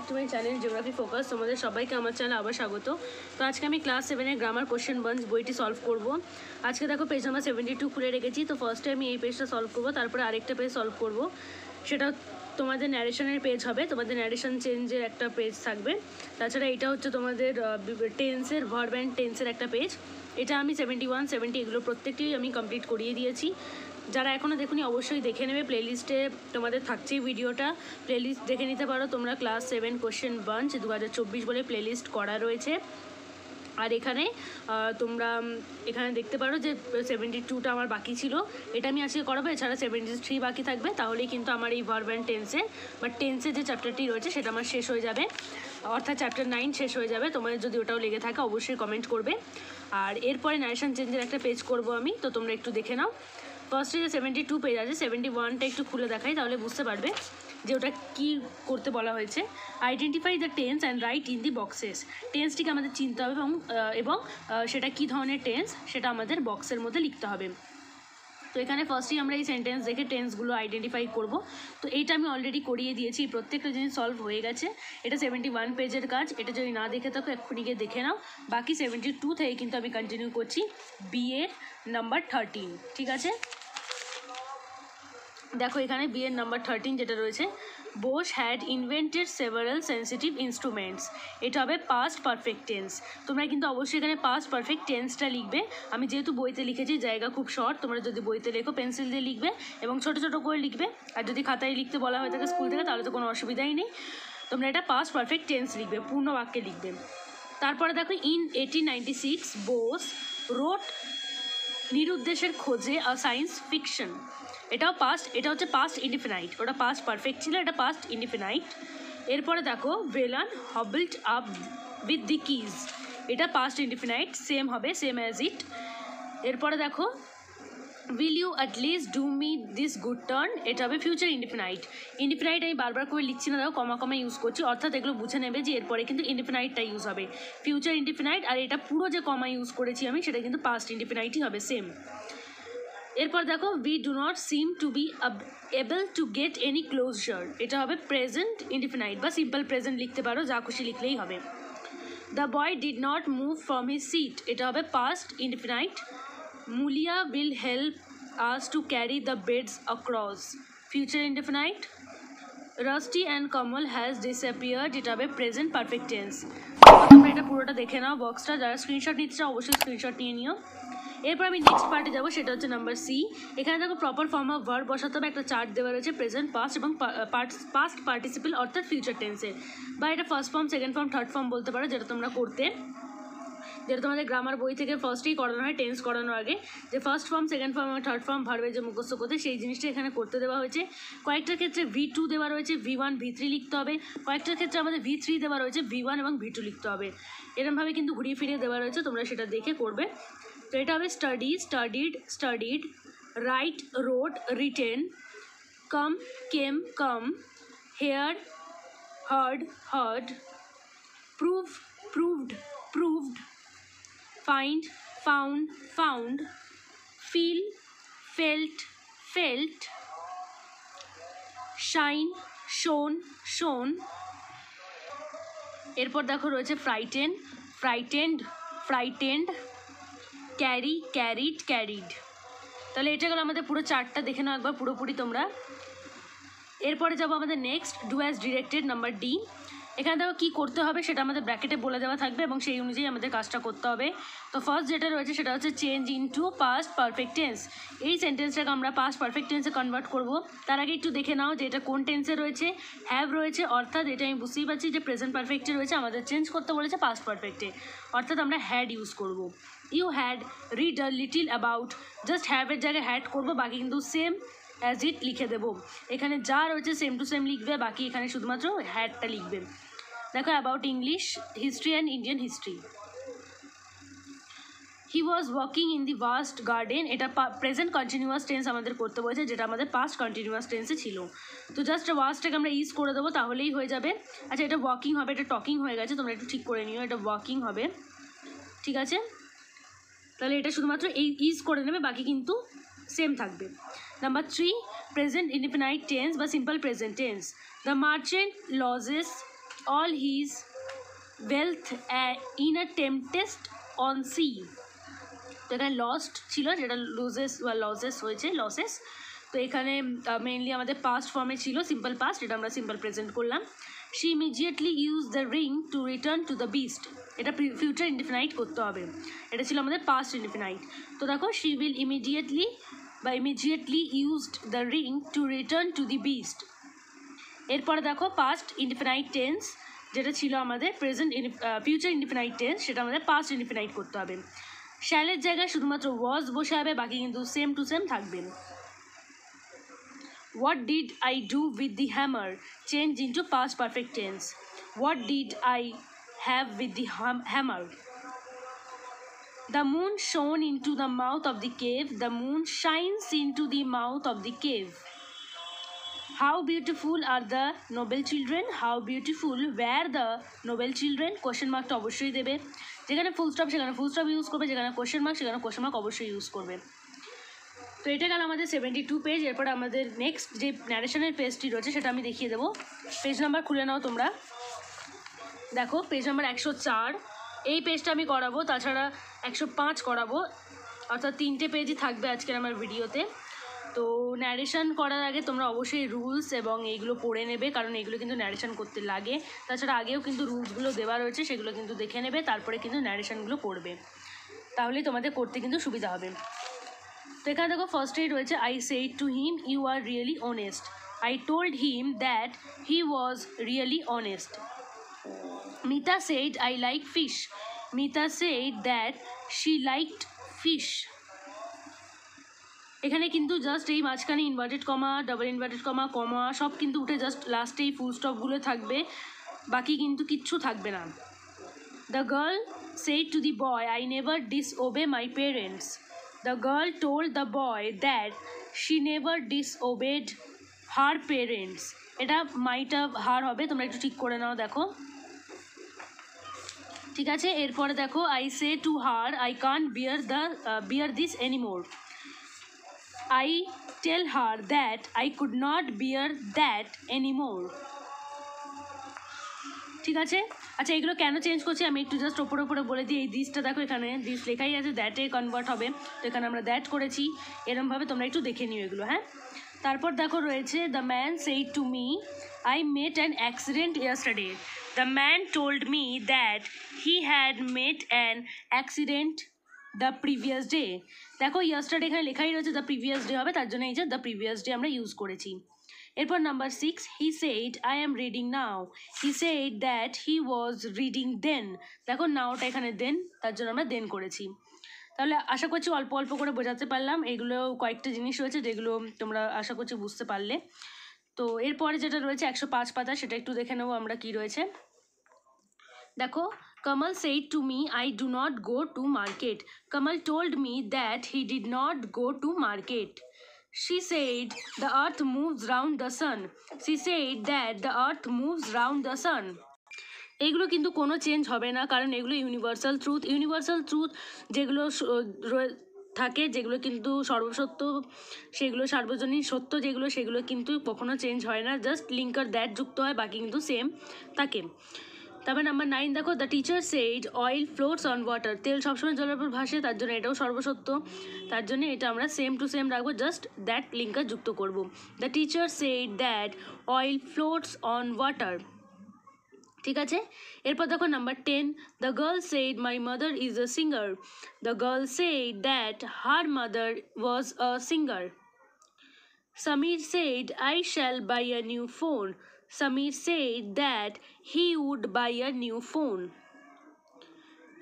To my channel geography focus. তোমাদের সবাইকে আমার চ্যানেলে আবার স্বাগত। তো আজকে আমি ক্লাস 7-এর গ্রামার কোশ্চেন বাঞ্চ বইটি সলভ করব। আজকে দেখো পেজ নাম্বার 72 খুলে রেখেছি। তো ফার্স্টে আমি এই পেজটা সলভ করব, তারপরে আরেকটা পেজ সলভ করব। সেটা তোমাদের ন্যারেশনের পেজ হবে, তোমাদের ন্যারেশন চেঞ্জের একটা পেজ থাকবে। তাছাড়া এটা হচ্ছে তোমাদের টেন্সের ভার্ব অ্যান্ড টেন্সের একটা পেজ। এটা আমি 71, 70 এগুলো প্রত্যেকটি আমি কমপ্লিট করিয়ে দিয়েছি। যারা এখনও দেখুনি অবশ্যই দেখে নেবে, প্লেলিস্টে তোমাদের থাকছেই ভিডিওটা, প্লেলিস্ট দেখে নিতে পারো তোমরা। ক্লাস 7 কোশ্চেন বাঞ্চ 2024 বলে প্লেলিস্ট করা রয়েছে। আর এখানে তোমরা এখানে দেখতে পারো যে 72টা আমার বাকি ছিল, এটা আমি আজকে করাবো। এছাড়া 73 বাকি থাকবে, তাহলেই কিন্তু আমার এই ভার্ব অ্যান্ড টেন্সে বা টেন্সে যে চ্যাপ্টারটি রয়েছে সেটা আমার শেষ হয়ে যাবে, অর্থাৎ চ্যাপ্টার 9 শেষ হয়ে যাবে। তোমাদের যদি ওটাও লেগে থাকে অবশ্যই কমেন্ট করবে। আর এরপরে ন্যারেশন চেঞ্জের একটা পেজ করব আমি, তো তোমরা একটু দেখে নাও। ফার্স্টে যে 72 পেজ আছে, 71টা একটু খুলে দেখাই, তাহলে বুঝতে পারবে যে ওটা কী করতে বলা হয়েছে। Identify the tense and write in the boxes. টেন্সটিকে আমাদের চিনতে হবে এবং সেটা কী ধরনের টেন্স সেটা আমাদের বক্সের মধ্যে লিখতে হবে। তো এখানে ফার্স্টেই আমরা এই সেন্টেন্স দেখে টেন্সগুলো আইডেন্টিফাই করব। তো এইটা আমি অলরেডি করিয়ে দিয়েছি, প্রত্যেকটা জিনিস সলভ হয়ে গেছে। এটা 71 পেজের কাজ, এটা যদি না দেখে থাকো এক্ষুনি গিয়ে দেখে নাও। বাকি 72 থেকে কিন্তু আমি কন্টিনিউ করছি বি এর নাম্বার 13, ঠিক আছে? দেখো এখানে বি এর নাম্বার 13 যেটা রয়েছে, Bose had invented several sensitive instruments. এটা হবে পাস্ট পারফেক্ট টেন্স। তোমরা কিন্তু অবশ্যই এখানে পাস্ট পারফেক্ট টেন্সটা লিখবে। আমি যেহেতু বইতে লিখেছি, জায়গা খুব শর্ট, তোমরা যদি বইতে লেখো পেন্সিল দিয়ে লিখবে এবং ছোট ছোট করে লিখবে। আর যদি খাতায় লিখতে বলা হয়ে থাকে স্কুল থেকে, তাহলে তো কোনো অসুবিধাই নেই। তোমরা এটা পাস্ট পারফেক্ট টেন্স লিখবে, পূর্ণ বাক্যে লিখবে। তারপরে দেখো ইন 1896 বোস রোট নিরুদ্দেশের খোঁজে আ সায়েন্স ফিকশন। এটাও পাস্ট, এটা হচ্ছে পাস্ট ইনডিফিনাইট, ওটা পাস্ট পারফেক্ট ছিল, এটা পাস্ট ইনডিফিনাইট। এরপরে দেখো Velan hobbled up with the keys, এটা পাস্ট ইনডিফিনাইট, সেম হবে, সেম অ্যাজ ইট। এরপরে দেখো will you at least do me this good turn, এটা হবে ফিউচার ইনডিফিনাইট। ইনডিফিনাইট আমি বারবার করে লিখছি না, দেখো কমা কমা ইউজ করছি, অর্থাৎ এগুলো বুঝে নেবে যে এরপরে কিন্তু ইনডিফিনাইটটা ইউজ হবে, ফিউচার ইনডিফিনাইট। আর এটা পুরো যে কমা ইউজ করেছি আমি, সেটা কিন্তু পাস্ট ইনডিফিনাইটই হবে, সেম। এরপর দেখো we do not seem to be able to get any closer, এটা হবে প্রেজেন্ট ইনডিফিনাইট বা সিম্পল প্রেজেন্ট লিখতে পারো, যা খুশি লিখলেই হবে। The boy did not move from his seat, এটা হবে past indefinite. Mulia will help us to carry the beds across, future indefinite. Rusty and Kamal has disappeared, এটা হবে প্রেজেন্ট পারফেক্ট টেন্স। তোমরা এটা পুরোটা দেখে নাও বক্সটা, যারা স্ক্রিনশট নিতে চাও অবশ্যই স্ক্রিনশট নিয়ে নিও। এরপর আমি নেক্সট পার্টে যাবো, সেটা হচ্ছে নাম্বার সি। এখানে দেখো প্রপার ফর্ম অফ ভার্ব বসাতে হবে, একটা চার্ট দেওয়া রয়েছে প্রেজেন্ট, পাস্ট এবং পাস্ট পার্টিসিপল অর্থাৎ ফিউচার টেন্সের, বা এটা first form, second form, third form বলতে পারো, যেটা তোমরা করতে, যেটা তোমাদের গ্রামার বই থেকে ফার্স্টেই করানো হয় টেন্স করানোর আগে, যে ফার্স্ট ফর্ম, সেকেন্ড ফর্ম এবং থার্ড ফর্ম ভার্বের যে মুখস্থ করতে, সেই জিনিসটা এখানে করতে দেওয়া হয়েছে। কয়েকটার ক্ষেত্রে V2 দেওয়া রয়েছে, V1 V3 লিখতে হবে। কয়েকটার ক্ষেত্রে আমাদের V3 দেওয়া রয়েছে, V1 এবং V2 লিখতে হবে। এরকমভাবে কিন্তু ঘুরিয়ে ফিরিয়ে দেওয়া রয়েছে, তোমরা সেটা দেখে করবে। তো এটা হবে study, studied, studied, write, wrote, written, come, came, come, hear, heard, heard, prove, proved, proved, find, found, found, feel, felt, felt, shine, shone, shone। এরপর দেখো রয়েছে frighten, frightened, frightened, carry, carried, carried. তাহলে এটা গেলো আমাদের পুরো চারটা, দেখে নাও একবার পুরোপুরি তোমরা। এরপরে যাবো আমাদের next, do as directed, number D. এখানে দেখো কী করতে হবে সেটা আমাদের ব্র্যাকেটে বলে দেওয়া থাকবে এবং সেই অনুযায়ী আমাদের কাজটা করতে হবে। তো ফার্স্ট যেটা রয়েছে সেটা হচ্ছে change into past perfect tense. এই সেন্টেন্সটাকে আমরা পাস্ট পারফেক্ট টেন্সে কনভার্ট করব। তার আগে একটু দেখে নাও যে এটা কোন টেন্সে রয়েছে, হ্যাভ রয়েছে, অর্থাৎ এটা আমি বুঝতেই পারছি যে প্রেজেন্ট পারফেক্টে রয়েছে, আমাদের চেঞ্জ করতে বলেছে পাস্ট পারফেক্টে, অর্থাৎ আমরা হ্যাড ইউজ করব। You had read a little about, just হ্যাভের জায়গায় হ্যাড করবো, বাকি কিন্তু সেম অ্যাজ ইট লিখে দেবো। এখানে যা রয়েছে সেম টু সেম লিখবে, বাকি এখানে শুধুমাত্র হ্যাডটা লিখবে। দেখো about English, history and Indian history. He was walking in the vast garden, এটা প্রেজেন্ট কন্টিনিউয়াস টেন্স আমাদের করতে বলেছে, যেটা আমাদের পাস্ট কন্টিনিউয়াস টেন্সে ছিল। তো জাস্ট ওয়াজটাকে আমরা ইউজ করে দেবো, তাহলেই হয়ে যাবে। আচ্ছা এটা ওয়াকিং হবে, এটা টকিং হয়ে গেছে, তোমরা একটু ঠিক করে নিও, এটা ওয়াকিং হবে, ঠিক আছে? তাহলে এটা শুধুমাত্র এই ইউজ করে নেবে, বাকি কিন্তু সেম থাকবে। নাম্বার 3, প্রেজেন্ট ইনডিফিনাইট টেন্স বা simple present tense. The merchant lodges all his wealth in a tempest on sea. তো এখানে লস্ট ছিল, যেটা লসেস হয়েছে, লসেস। তো এখানে মেইনলি আমাদের পাস্ট ফর্মে ছিল, সিম্পল পাস্ট, এটা আমরা সিম্পল প্রেজেন্ট করলাম। She immediately use the ring to return to the beast, এটা ফিউচার ইনডিফিনাইট করতে হবে, এটা ছিল আমাদের পাস্ট ইনডিফিনাইট। তো দেখো she will immediately used the ring to return to the beast. এরপরে দেখো পাস্ট ইনডিফিনাইট টেন্স, যেটা ছিল আমাদের প্রেজেন্ট ফিউচার ইনডিফিনাইট টেন্স, সেটা আমাদের পাস্ট ইনডিফিনাইট করতে হবে। শ্যালের জায়গায় শুধুমাত্র ওয়াজ বসে হবে, বাকি কিন্তু সেম টু সেম থাকবে। What did I do with the hammer? Change into past perfect tense. What did I have with the hammer? The moon shone into the mouth of the cave. The moon shines into the mouth of the cave. How beautiful are the noble children? How beautiful were the noble children? Question mark to অবশ্যই দেবে, যেখানে full stop সেখানে full stop use করবে, যেখানে question mark সেখানে question mark অবশ্যই use করবে। তো এটা গেল আমাদের 72 পেজ। এরপরে আমাদের নেক্সট যে ন্যারেশনের পেজটি রয়েছে সেটা আমি দেখিয়ে দেবো। পেজ নাম্বার খুলে নাও তোমরা, দেখো পেজ নাম্বার 104, এই পেজটা আমি করাবো, তাছাড়া 105 করাবো, অর্থাৎ 3টে পেজই থাকবে আজকের আমার ভিডিওতে। তো ন্যারেশন করার আগে তোমরা অবশ্যই রুলস এবং এইগুলো পড়ে নেবে, কারণ এইগুলো কিন্তু ন্যারেশন করতে লাগে। তাছাড়া আগেও কিন্তু রুলসগুলো দেওয়া রয়েছে, সেগুলো কিন্তু দেখে নেবে, তারপরে কিন্তু ন্যারেশনগুলো পড়বে, তাহলেই তোমাদের করতে কিন্তু সুবিধা হবে। তো এখানে দেখো ফার্স্টেই রয়েছে, I said to him you are really honest. I told him that he was really honest. Mita said I like fish. Mita said that she liked fish. এখানে কিন্তু জাস্ট এই মাঝখানে inverted comma, double inverted comma, comma সব কিন্তু উঠে just লাস্টে এই ফুল স্টপগুলো থাকবে, বাকি কিন্তু কিচ্ছু থাকবে না। The girl said to the boy I never disobey my parents. The girl told the boy that she never disobeyed her parents. এটা মাইটা হার হবে, তোমরা একটু ঠিক করে নাও, দেখো ঠিক আছে। এরপরে দেখো, I say to her I can't bear this anymore. I tell her that I could not bear that anymore. ঠিক আছে। আচ্ছা, এগুলো কেন চেঞ্জ করছি আমি একটু জাস্ট ওপরে বলে দিই। এই দিসটা দেখো, এখানে দিস লেখাই আছে, দ্যাটে কনভার্ট হবে, তো এখানে আমরা দ্যাট করেছি, এরমভাবে তোমরা একটু দেখে নিও এগুলো, হ্যাঁ। তারপর দেখো রয়েছে, the man said to me I met an accident yesterday. The man told me that he had mate an accident the previous day. দেখো ইয়েস্টারডে এখানে লেখাই রয়েছে, দ্য প্রিভিয়াস ডে হবে, তার জন্য এই যে দ্য প্রিভিয়াস ডে আমরা ইউজ করেছি। এরপর number 6, he said I am reading now. He said that he was reading then. দেখো নাওটা এখানে দেন, তার জন্য আমরা দেন করেছি। তাহলে আশা করছি অল্প অল্প করে বোঝাতে পারলাম। এগুলো কয়েকটা জিনিস রয়েছে যেগুলো তোমরা আশা করছি বুঝতে পারলে। তো এরপরে যেটা রয়েছে 105 পাতা, সেটা একটু দেখে নেবো আমরা কি রয়েছে। দেখো, Kamal said to me I do not go to market. Kamal told me that he did not go to market. She said the earth moves round the sun. She said that the earth moves round the sun. এগুলো কিন্তু কোনো change হবে না, কারণ এগুলো universal truth যেগুলো থাকে, যেগুলো কিন্তু সর্বসত্য, সেগুলো সার্বজনীন সত্য যেগুলো, সেগুলো কিন্তু কখনো চেঞ্জ হয় না, জাস্ট লিঙ্কার দ্যাট যুক্ত হয়, বাকি কিন্তু সেম থাকে। তারপর নাম্বার 9 দেখো, the teacher said oil floats on water. তেল সবসময় জলের উপর ভাসে, তার জন্য এটাও সর্বসত্য, তার জন্য এটা আমরা সেম টু সেম রাখবো, জাস্ট দ্যাট লিঙ্কার যুক্ত করব। The teacher said that oil floats on water. ঠিক আছে। এরপর দেখো number 10, the girl said my mother is a singer. The girl said that her mother was a singer. Samir said, I shall buy a new phone. Samir said that he would buy a new phone.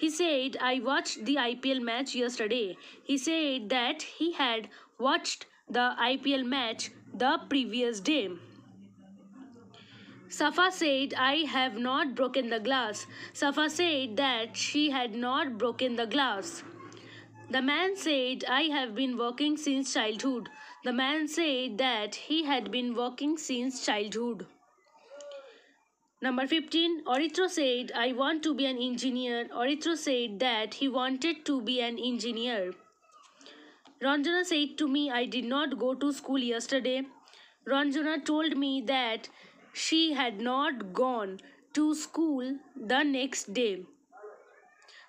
He said, I watched the IPL match yesterday. He said that he had watched the IPL match the previous day. Safa said, I have not broken the glass. Safa said that she had not broken the glass. The man said, I have been working since childhood. The man said that he had been working since childhood. Number 15, Orithro said, I want to be an engineer. Orithro said that he wanted to be an engineer. Ranjana said to me, I did not go to school yesterday. Ranjana told me that she had not gone to school the next day.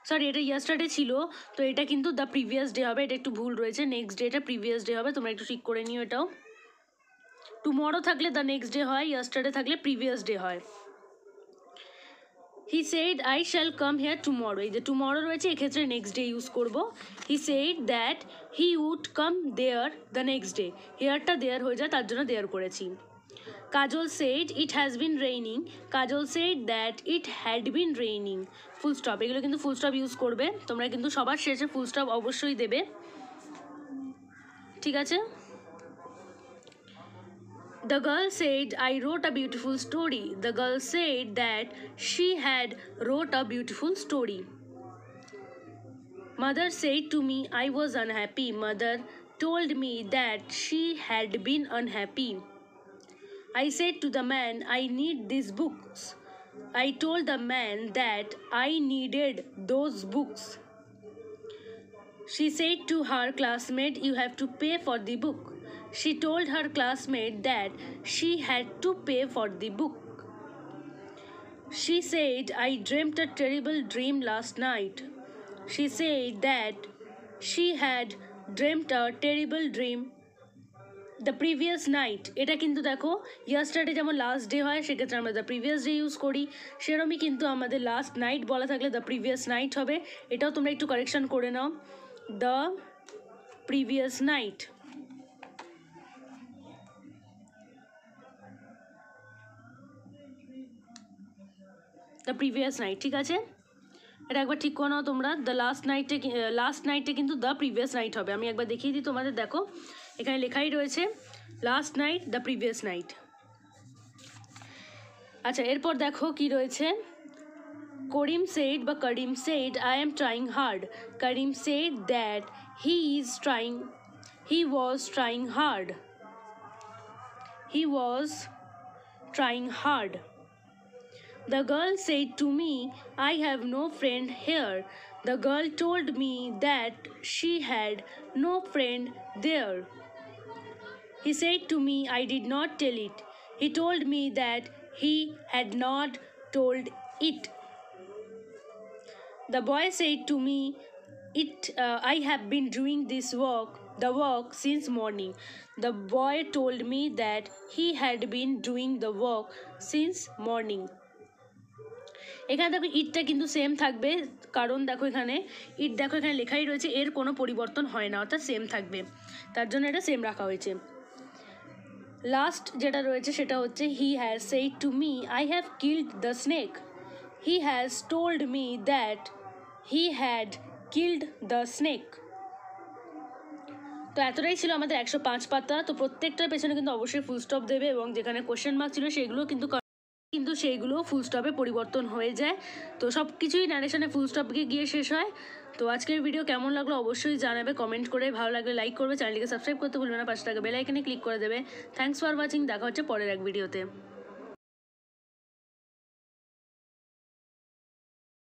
Sorry, এটা yesterday ছিল, তো এটা কিন্তু the previous day হবে, এটা একটু ভুল রয়েছে, নেক্সট ডে এটা প্রিভিয়াস ডে হবে, তোমরা একটু ঠিক করে নিও এটাও। টুমরো থাকলে দ্য নেক্সট ডে হয়, ইয়েস্টারডে থাকলে প্রিভিয়াস ডে হয়। He said I shall come here tomorrow, এই যে টুমরো রয়েছে এক্ষেত্রে নেক্সট ডে ইউজ করবো। He said that he would come there the next day, হেয়ারটা দেয়ার হয়ে যায় তার জন্য দেয়ার করেছি। Kajal said it has been raining, Kajal said that it had been raining. Full stop, এগুলো কিন্তু ফুল স্টপ ইউজ করবে তোমরা, কিন্তু সবার শেষে ফুল স্টপ অবশ্যই দেবে, ঠিক আছে? The girl said, I wrote a beautiful story. The girl said that she had wrote a beautiful story. Mother said to me I was unhappy. Mother told me that she had been unhappy. I said to the man, I need these books. I told the man that I needed those books. She said to her classmate, you have to pay for the book. She told her classmate that she had to pay for the book. She said, I dreamt a terrible dream last night. She said that she had dreamt a terrible dream the previous night. এটা কিন্তু দেখো yesterday যেমন last day হয় সেক্ষেত্রে আমরা the previous day use করি, সেরকমই কিন্তু আমাদের লাস্ট নাইট বলা থাকলে দ্য প্রিভিয়াস নাইট হবে। এটাও তোমরা একটু কারেকশন করে নাও, the previous night. The previous night, ঠিক আছে? এটা একবার ঠিক করে নাও তোমরা, দ্য লাস্ট নাইটে কিন্তু দ্য প্রিভিয়াস নাইট হবে। আমি একবার দেখিয়ে দিই তোমাদের, দেখো এখানে লেখাই রয়েছে last night the previous night. আচ্ছা, এরপর দেখো কি রয়েছে। করিম সেড বা Karim said I am trying hard. Karim said that he was trying hard. He was trying hard. The girl said to me, I have no friend here. The girl told me that she had no friend there. He said to me, I did not tell it. He told me that he had not told it. The boy said to me, I have been doing the work since morning. The boy told me that he had been doing the work since morning. এখানে দেখো ইটটা কিন্তু same থাকবে, কারণ দেখো এখানে দেখো এখানে লেখাই রয়েছে, এর কোনো পরিবর্তন হয় না, অর্থাৎ সেম থাকবে, তার জন্য এটা সেম রাখা হয়েছে। লাস্ট যেটা রয়েছে সেটা হচ্ছে he has said to me I have killed the snake. He has told me that he had killed the snake. তো এতটাই ছিল আমাদের 105 পাতা। তো প্রত্যেকটার পেছনে কিন্তু অবশ্যই ফুল স্টপ দেবে, এবং যেখানে কোশ্চেন মার্ক ছিল সেগুলো কিন্তু সেইগুলো ফুল স্টপে পরিবর্তন হয়ে যায়। তো সব কিছুই ন্যারেশনে ফুল স্টপকে গিয়ে শেষ হয়। তো আজকের ভিডিও কেমন লাগলো অবশ্যই জানাবে কমেন্ট করে, ভালো লাগলে লাইক করবে, চ্যানেলটিকে সাবস্ক্রাইব করতে ভুলবে না, পাশে থাকা বেল আইকনে ক্লিক করে দেবে। থ্যাঙ্কস ফর ওয়াচিং, দেখা হচ্ছে পরের এক ভিডিওতে।